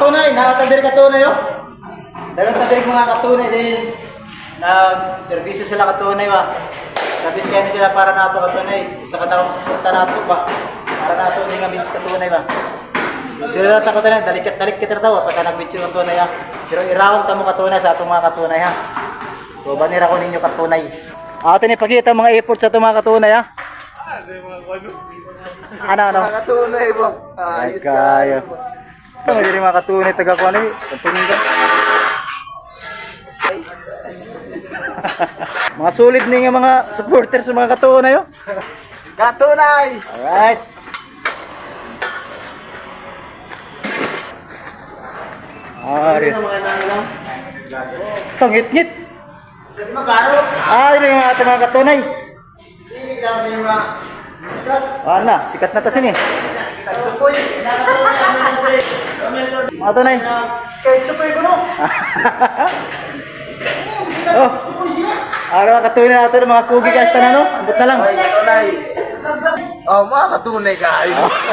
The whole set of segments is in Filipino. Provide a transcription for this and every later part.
katunay, nakatagdiri katunay yo. Dagang tagdiri mga katunay din. Nag-servisyo sila katunay ba. Labis kaya sila para nato katunay. Sa katawang suporta nato ba. Para nato nga means katunay ba. So, dira ta katunay, dalik kita daw pagka nag-video katunay ha. Pero i-round ta mo katunay sa atong mga katunay ha. So banira ko ninyo katunay. Ato ni pakita mga effort sa atong mga katunay ha. Ano? Katunay ba? Ayos Kaya. Hindi mga katunay taga ko ano eh. Katunay ka. Mga sulit ni mga supporters sa mga katunay oh. Katunay! Alright. Ari. Tong ngit-ngit. Jadi magaro. Ari mga katunay. Ini kami mga Ana, sikat na ta sini. Mga tunay. kahit ito pa yung guno. Oh. Araw katunay natin mga kugi guys tanan no. Ambot na lang. Katunay. Oh, mga katunay ka.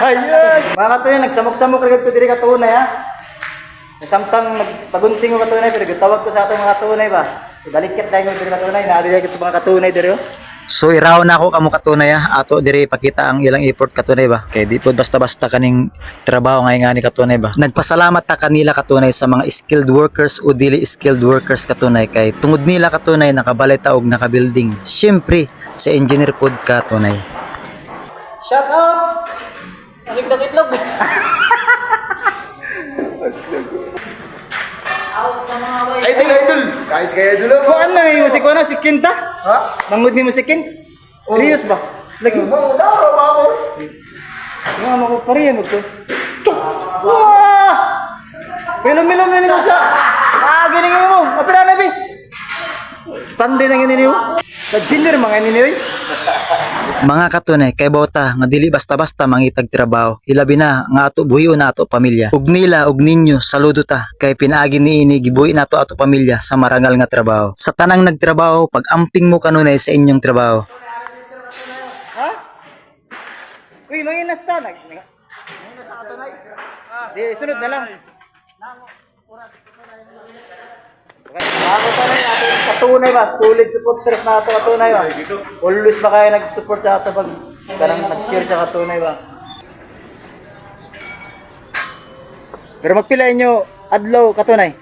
Ayun. Mga katunay nagsamok-samok regad ko diri katunay ha. Samtang nagpagunting ko katunay pero gitawag ko sa atong mga katunay ba. Dalikit dai ko diri katunay, na diri kita mga katunay diri oh. So iraw na ako kamo katunay ha. Ato diri pakita ang ilang effort katunay ba. Kay di pod basta-basta kaning trabaho ngay nga ni katunay ba. Nagpasalamat ta kanila katunay sa mga skilled workers o dili skilled workers katunay kay tungod nila katunay nakabalay ta og naka-building. Syempre sa engineer pod katunay. Shout out! Itlog. Idol! Guys, kaya idol mo. Kuan na yung musik ko na si Kinta. Ha? Mangud ni musikin. Serious ba? Lagi. Mga daro, babo. Nga mo ko pariyan mo to. Wah! Milom-milom na nito sa. Gining mo. Apira na bi. Pandi na gini niyo. Ka-jiller mga ini niyo. Mga katunay kay bota nga dili basta-basta mangitag trabaho. Ilabi na nga ato buhion nato pamilya. Ug nila ug ninyo saludo ta kay pinaagi niini gibuhi nato ato pamilya sa marangal nga trabaho. Sa tanang nagtrabaho pag-amping mo kanunay sa inyong trabaho. Ha? Uy, manginas ta nag. Manginas sa katunay. Di sunod na lang. Ako tanay nato katunay ba? Solid supporters na ato katunay ba? Always ba kayo nag-support sa ato pag kanang nag-share sa katunay ba? Pero magpila inyo adlaw katunay?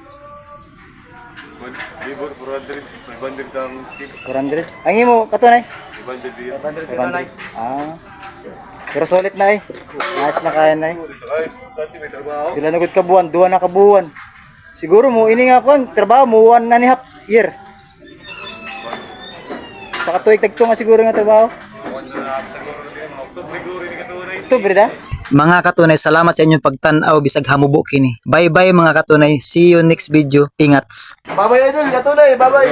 Libur, 400, 500 ang skills. 400. Ang imo katunay? 500 diyan. 500. Ah. Pero solid na eh. Nice na kaya na eh. Ay, dati may trabaho. Sila nagod ka buwan, duwa na kabuwan. Siguro mo ini nga kon trabaho mo 1.5 year. Sa katuig tagto nga siguro nga trabaho. Oktubre da? Mga katunay, salamat sa inyong pagtan-aw bisag hamubo kini. Bye bye mga katunay. See you next video. Ingats. Babay idol, katunay, babay.